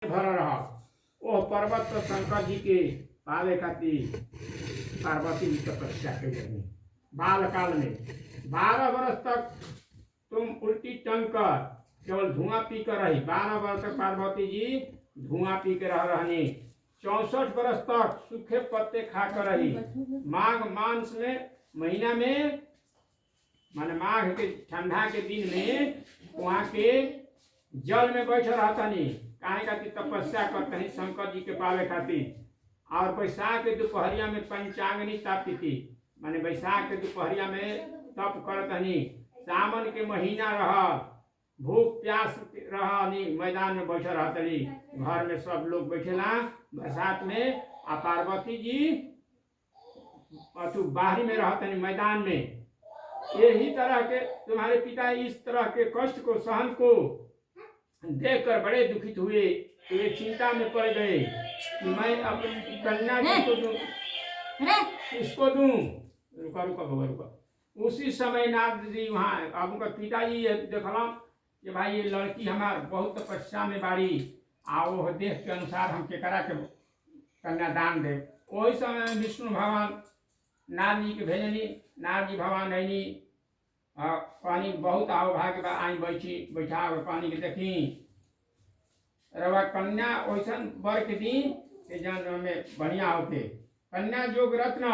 भर रहा वो पर्वत पर शंकर जी के पावे खातिर पार्वती जी तपस्या करी। बाल काल में 12 वर्ष तक तुम उल्टी टंग कर केवल धुआं पी कर रही। 12 वर्ष तक पार्वती जी धुआं पी के रहनी। 64 वर्ष तक सूखे पत्ते खाकर रही। माघ मास में महीना में माने माघ के ठंडा के दिन में वहाँ के जल में बैठ रहता नहीं काहे खातिर तपस्या करते हैं शंकर जी के पावे खातिर। और बैसाख के दोपहरिया में पंचांगनी तापती थी माने बैसाख के दोपहरिया में तप करतनी। सावन के महीना रह भूख प्यास रहनी मैदान में बैठे रहतनी। घर में सब लोग बैठेला बरसात में आ पार्वती जी अथु बाहरी में रहतनी मैदान में। यही तरह के तुम्हारे पिता इस तरह के कष्ट को सहन को देखकर बड़े दुखित हुए। तो ये चिंता में पड़ गए कि मैं अपनी कन्या को दूं इसको दूं। रुका रुका बाबा रुका। उसी समय नारद जी वहाँ अब उनका पिताजी देखला कि भाई ये लड़की हमार बहुत तपस्या में बाड़ी आओ देख के अनुसार हम केकरा के कन्यादान दे। वही समय में विष्णु भगवान नारद जी के भेजनी। नारद जी भगवान ऐनी पानी बहुत आओ भाग आई बैठा पानी के देखी रवा कन्या वैसन वर के दी के जन में बढ़िया होते। कन्या जोग रत्न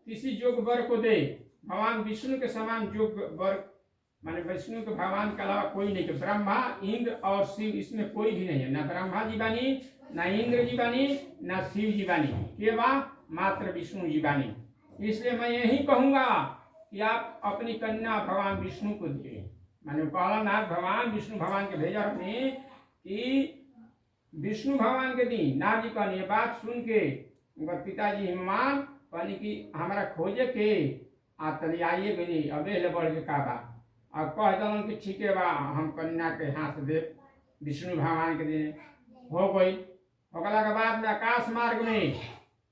किसी जोग वर को दे। भगवान विष्णु के समान जोग वर माने विष्णु के भगवान के अलावा कोई नहीं। ब्रह्मा इंद्र और शिव इसमें कोई भी नहीं है। ना ब्रह्मा जी बानी ना इंद्र जी बानी ना शिव जी बानी केवल मात्र विष्णु जी बानी। इसलिए मैं यही कहूँगा कि आप अपनी कन्या भगवान विष्णु को दिए। माने कालानाथ भगवान विष्णु भगवान के भेजा अपने कि विष्णु भगवान के दी। नारद जी कहनी बात सुन के उनका पिताजी हिमान कहनी कि हमारा खोजे के आ तली आइए गई अबे ले बढ़ के का बा। अब कह दलन कि ठीक है बा हम कन्या के हाथ दे विष्णु भगवान के दिन हो गई। होगला के बाद में आकाश मार्ग में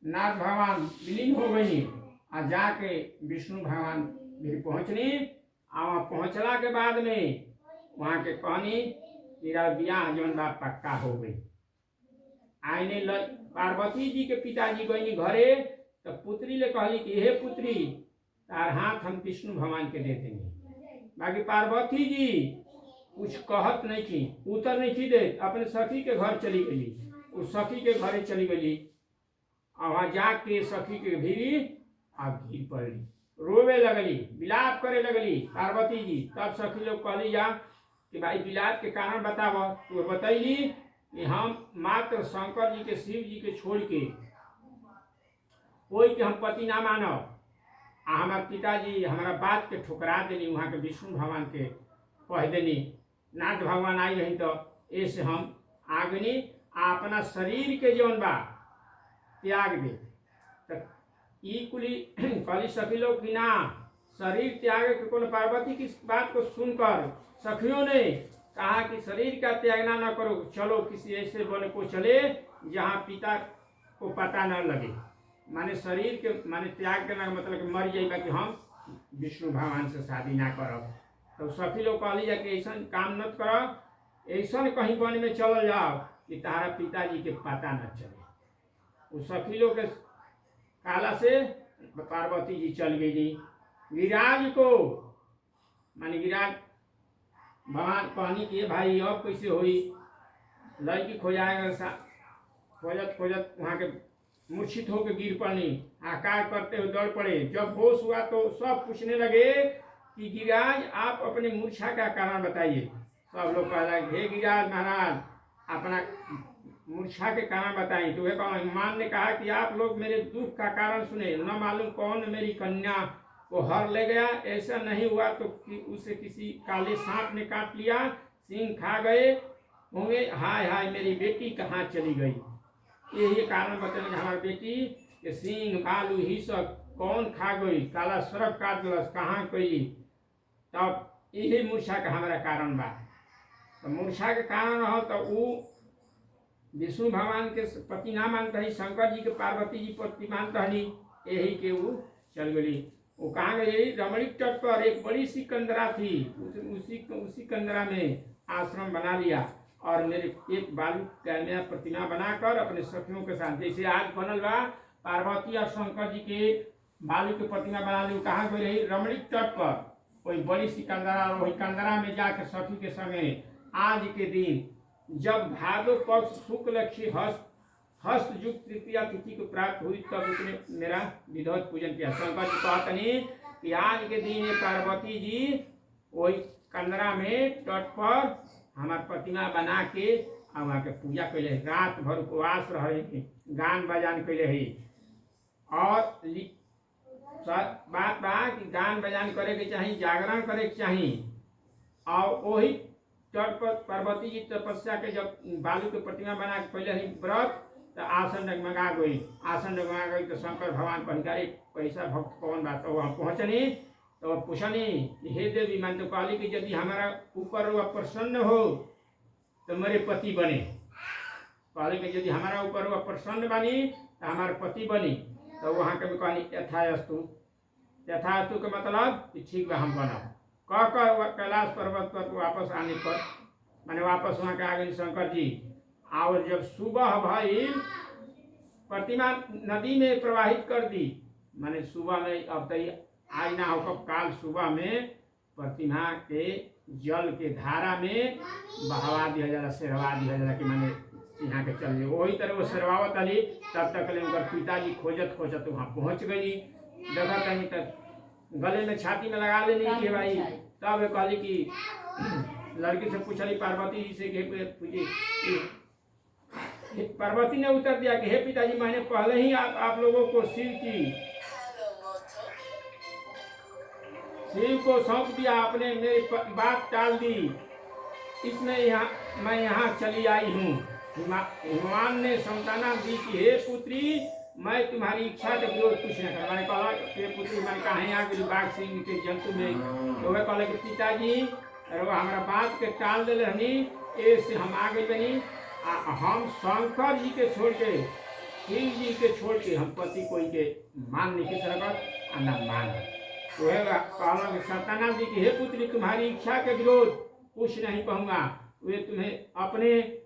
नाथ भगवान विलीन हो गई आ जाके विष्णु भगवान भी पहुँचनी। आ वहाँ पहुँचला के बाद में वहाँ के कहनी तेरा बियाह जौन बा पक्का हो गई। आईने पार्वती जी के पिताजी गई घरे तो पुत्री ले कहली कि हे पुत्री तार हाथ हम विष्णु भगवान के दे देंगे। बाकी पार्वती जी कुछ कहत नहीं थी उत्तर नहीं थी दे अपने सखी के घर चली गई। उस सखी के घरे चली गई और वहाँ जाके सखी के भीड़ी आप गिर पड़ी रोवे लगली विलाप करे लगली पार्वती जी। तब सखी लोग कहली जा कि भाई विलाप के कारण बताव। तो बतैली कि हम मात्र शंकर जी के शिव जी के छोड़ के कोई के हम पति ना मानब। हमार पिताजी हमारा बात के ठुकरा देनी वहाँ के विष्णु भगवान के कह देनी। नाथ भगवान आई रही तो ऐसे हम आगनी अपना शरीर के जौन बा त्याग दे। तो ई कुली कली सखी लोग कि ना शरीर त्याग के कोनो पार्वती की बात को सुनकर सखियों ने कहा कि शरीर का त्यागना न करो चलो किसी ऐसे वन को चले जहाँ पिता को पता न लगे। माने शरीर के माने त्याग करना मतलब कि मर जाएगा कि हम विष्णु भगवान से शादी ना करब। तो सखी लोग कहली जा कि ऐसा काम न करब ऐसा कहीं वन में चल जाओ कि तारा पिताजी के पता न चले। उस सखी लोग के काला से पार्वती जी चल गई। गिरिराज को माने गिरिराज भगवान कहनी कि भाई अब कैसे हुई लड़की खोजाएगा। खोजत खोजत वहाँ के मूर्छित होकर गिर पड़नी। आकार करते हुए दौड़ पड़े। जब होश हुआ तो सब पूछने लगे कि गिरिराज आप अपने मूर्छा का कारण बताइए। सब लोग कह रहे हे गिरिराज महाराज अपना मूर्छा के कारण बताइए। तो वह हनुमान ने कहा कि आप लोग मेरे दुख का कारण सुने न मालूम कौन मेरी कन्या को हर ले गया। ऐसा नहीं हुआ तो कि उसे किसी काले सांप ने काट लिया सिंह खा गए होंगे। हाय हाय मेरी बेटी कहाँ चली गई। यही कारण बताने कि हमारी बेटी के सिंह भालू ही सब कौन खा गई काला सर्प काट दिलस कहाँ गई। तब यही मूर्छा का हमारा कारण बा। तो मूर्छा के कारण रहो तो वो विष्णु भगवान के पति ना मानता ही शंकर जी के पार्वती जी पति मानता ही यही के वो चल गई। वो कहाँ गई रमणीक तट पर एक बड़ी सी कंदरा थी। उसी कंदरा में आश्रम बना लिया और मेरे एक बालू का नया प्रतिमा बनाकर अपने सखियों के साथ, जैसे आज बनल बा पार्वती और शंकर जी के बालू के प्रतिमा बना ली, कहाँ गई रही, रमणीक तट पर कोई बड़ी सी कंदरा, वही कंदरा में जाकर सखी के संगे आज के दिन जब भादो पक्ष शुक्ल हस्त युक्त तृतीया तिथि को प्राप्त हुई, तब उसने मेरा विधिवत पूजन किया। शंकर जी कहतनी कि आज के दिन पार्वती जी वही कंदरा में तट पर हमार प्रतिमा बना के और वहाँ के पूजा कैले, रात भर उपवास रहे, गान बजान कैले ही। और बात बा कि गान बजान करे के चाहिए, जागरण करे के चाहिए। और वही तट पर पार्वती जी तपस्या के जब बालू के प्रतिमा बना के पहले ही व्रत, तो आसन डगमगा गई, आसन डगमगा गई तो शंकर भगवान कहकारी पैसा भक्त कौन बात, तो वहाँ पहुँचनी तो पूछनी हे देवी, मान तो कहली कि यदि हमारा ऊपर वह प्रसन्न हो तो मेरे पति बने, कहली कि यदि हमारा ऊपर वह प्रसन्न बनी तो हमारे पति बनी। तो वहाँ के भी कहनी यथास्तु, यथास्तु का मतलब कि ठीक बा हम बना। कह कर कैलाश पर्वत पर वापस आने पर मैंने वापस वहाँ के आ गई शंकर जी। और जब सुबह भई प्रतिमा नदी में प्रवाहित कर दी, मैंने सुबह में अब तई आज ना हो कब काल सुबह में प्रतिमा के जल के धारा में बहवा दिया जाला, सिरवा दिया जाला कि मैंने यहाँ के चल जाए। वही तरह वो सिरवावत अली, तब तक उनकर पिताजी खोजत खोजत वहाँ पहुँच गई। देखा कहीं तक गले में छाती में लगा लेनी कि भाई, तब कहली कि लड़की से पूछली पार्वती जी से कि पार्वती ने उत्तर दिया कि हे पिताजी, मैंने पहले ही आप लोगों को शिव को सौंप दिया, आपने मेरी बात टाल दी, इसमें मैं यहाँ चली आई हूँ। हिमवान ने संताना दी कि हे पुत्री, मैं तुम्हारी इच्छा के विरोध कुछ नहीं कर। मैंने कहा हे पुत्री, मैंने कहा यहाँ के बाघ सिंह के जंतु में, तो वह कहले कि पिताजी अरे हमारा बात के टाल दे रहनी, ऐसे हम आगे बनी, हम शंकर जी के छोड़ के शिव जी के छोड़ के हम पति कोई के मान नहीं किस रखत न मान। तो कहला कि सत्यानाथ जी की हे पुत्री, तुम्हारी इच्छा के विरोध कुछ नहीं कहूँगा। वे तुम्हें अपने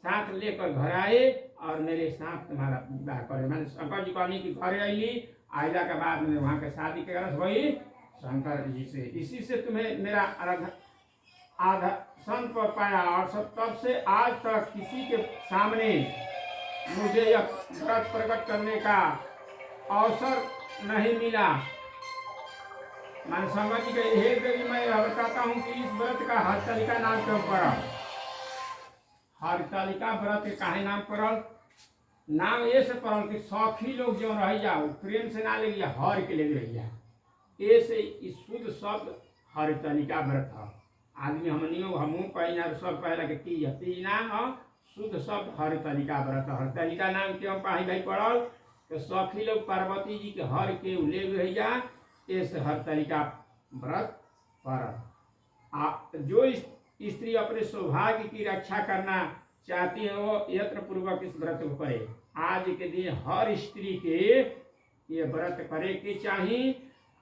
साथ लेकर घर आए और मेरे साथ तुम्हारा विवाह करे। मैंने शंकर जी कहनी कि घर आईली, आइला के बाद में वहाँ के शादी के रस हुई शंकर जी से। इसी से तुम्हें मेरा आदर्शन पर पाया, और सब तब से आज तक किसी के सामने मुझे यह व्रत प्रकट करने का अवसर नहीं मिला। मैंने शंकर जी के हे देवी, मैं बताता हूँ कि इस व्रत का हरतालिका नाम क्यों पड़ा। हरतालिका व्रत के काहे नाम पड़ल? नाम ये से पड़ल कि सखी लोग जो रह जाओ प्रेम से ना ले लिया, हर के ले रह जा, ऐसे शुद्ध शब्द हरतालिका व्रत है। आदमी हमनियों हमू पहिना सब पहला के तीज नाम है, शुद्ध शब्द हरतालिका व्रत। हरतालिका नाम क्यों पाही भाई पड़ल? तो सखी लोग पार्वती जी के हर के ले रह जा, ऐसे हरतालिका व्रत पर। जो स्त्री अपने सौभाग्य की रक्षा करना चाहती है वो यत्न पूर्वक इस व्रत को करे। आज के दिन हर स्त्री के ये व्रत करे के चाहिए।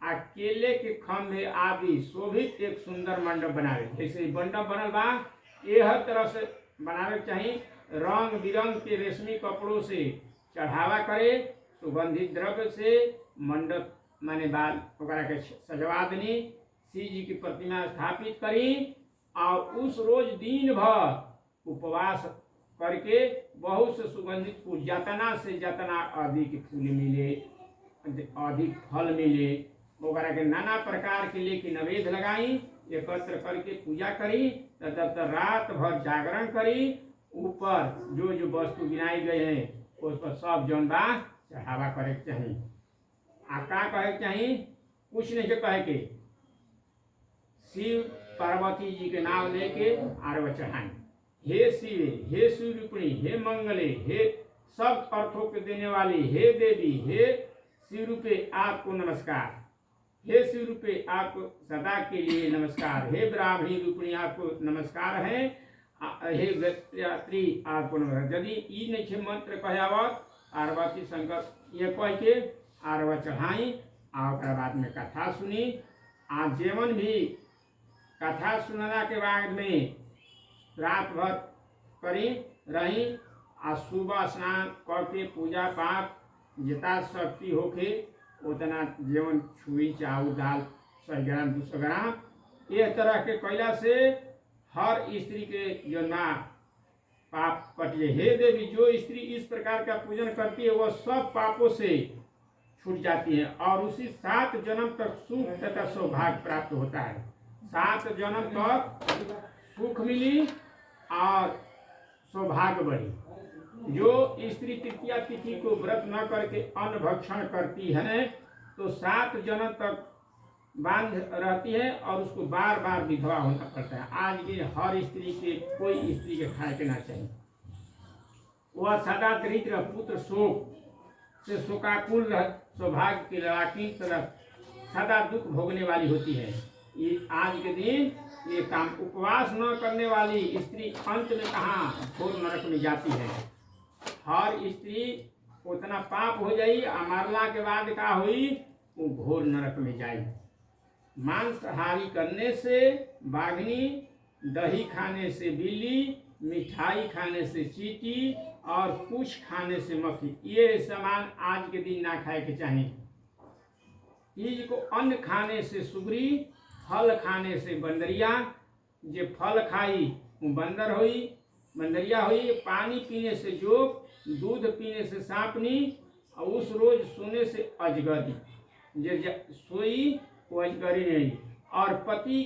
केले के खम्भे आदि शोभित एक सुंदर मंडप बनावे, जैसे मंडप बनल बा यह तरह से बनावे चाहिए। रंग बिरंग के रेशमी कपड़ों से चढ़ावा करे, सुगंधित द्रव्य से मंडप माने बाद के सजवा देनी, शिव जी की प्रतिमा स्थापित करी और उस रोज दिन भर उपवास करके बहुत से सुगंधित फूल, जतना से जतना अधिक फूल मिले, अधिक फल मिले, वगैरह के नाना प्रकार के लेके नवेद लगाई, एकत्र करके पूजा करी। तब तक रात भर जागरण करी, ऊपर जो जो वस्तु गिनाई गए हैं उस पर सब जौन बा चढ़ावा करे के चाहिए। का कहे के चाहिए? कुछ नहीं के कहे के, शिव पार्वती जी के नाम लेके आरव चढ़ाएं। हे शिव, हे शिव रूपिणी, हे मंगले, हे सब अर्थों के देने वाली, हे देवी, हे शिव रूपे आपको नमस्कार, हे शिव रूपे आपको सदा के लिए नमस्कार, हे ब्राह्मणी रूपिणी आपको नमस्कार है, हे यात्री आपको नमस्कार। यदि ई नहीं मंत्र कहावत पार्वती शंकर ये कह के आरवा चढ़ाई और बाद में कथा सुनी। आज जीवन भी कथा सुनना के बाद में रात भर करी रही आ सुबह स्नान करके पूजा पाठ जितना शक्ति होके उतना जीवन छुई चाउ दाल 100 ग्राम 200 ग्राम ये तरह के कैला से हर स्त्री के जो ना पाप कटिए। हे देवी, जो स्त्री इस प्रकार का पूजन करती है वह सब पापों से छूट जाती है और उसी 7 जन्म तक सुख तथा सौभाग्य प्राप्त होता है। 7 जन्म तक सुख मिली और सौभाग्य बढ़ी। जो स्त्री तृतीया तिथि को व्रत न करके अन्न भक्षण करती है तो 7 जन्म तक बांध रहती है और उसको बार बार विधवा होना पड़ता है। आज की हर स्त्री के कोई स्त्री के खाए के ना चाहिए। वह सदा दरिद्र पुत्र शोक से शोकाकुल सौभाग्य की लड़ाकी तरह सदा दुख भोगने वाली होती है। ये आज के दिन ये काम उपवास न करने वाली स्त्री अंत में कहाँ घोर नरक में जाती है। हर स्त्री उतना पाप हो जाई, मरला के बाद का हुई वो घोर नरक में जाई। मांसाहारी करने से बाघनी, दही खाने से बिल्ली, मिठाई खाने से चींटी और कुछ खाने से मक्खी, ये सामान आज के दिन ना खाए के चाहिए। तीज को अन्न खाने से सुगरी, फल खाने से बंदरिया, जे फल खाई वो बंदर हुई बंदरिया हुई, पानी पीने से जोग, दूध पीने से सांपनी और उस रोज सोने से अजगरी, जे सोई वो अजगरी नहीं, और पति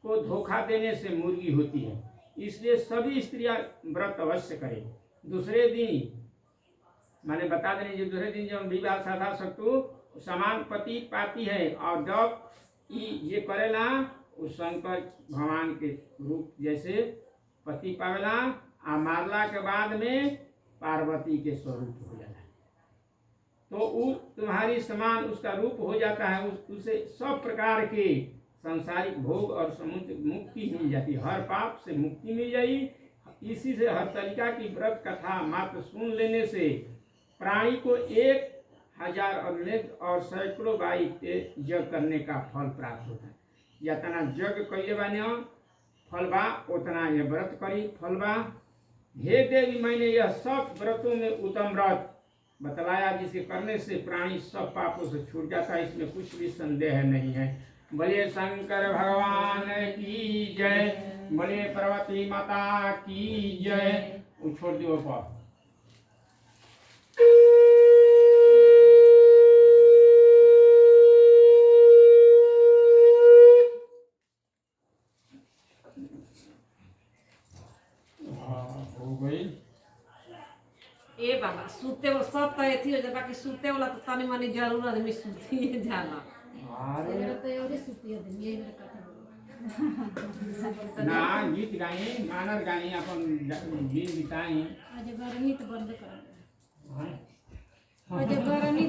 को धोखा देने से मुर्गी होती है। इसलिए सभी स्त्रियां व्रत अवश्य करें। दूसरे दिन मैंने बता देने जो दूसरे दिन जब विवाह साधा सकतु समान पति पाती है और जब ये करेला उस शंकर भगवान के रूप जैसे पति पावेला आ मारला के बाद में पार्वती के स्वरूप हो जाता है। तो वो तुम्हारी समान उसका रूप हो जाता है। उसे सब प्रकार के सांसारिक भोग और समुद्र मुक्ति मिल जाती है, हर पाप से मुक्ति मिल जाई। इसी से हर तरीका की व्रत कथा मात्र सुन लेने से प्राणी को 1000 अग्निद और सैकड़ों बाई यज्ञ करने का फल प्राप्त होता है। जितना यज्ञ कैले बाने फल बा उतना ये व्रत करी फल बा। हे देवी, मैंने यह सब व्रतों में उत्तम व्रत बतलाया जिसे करने से प्राणी सब पापों से छूट जाता है, इसमें कुछ भी संदेह नहीं है। बोले शंकर भगवान की जय, बोले पार्वती माता की जय। छोड़ दियो पर हो गई। ए बाबा सुते वो सब तो एथी हो जाए, बाकी सुते वाला तो तनी मनी जरूर आदमी सुती है जाना। मेरा तो ये सुती है दिन ये मेरा कथा ना गीत गाए गाना गाए अपन गीत बिताए। आज गर्मी तो बंद कर। हाँ। आज गर्मी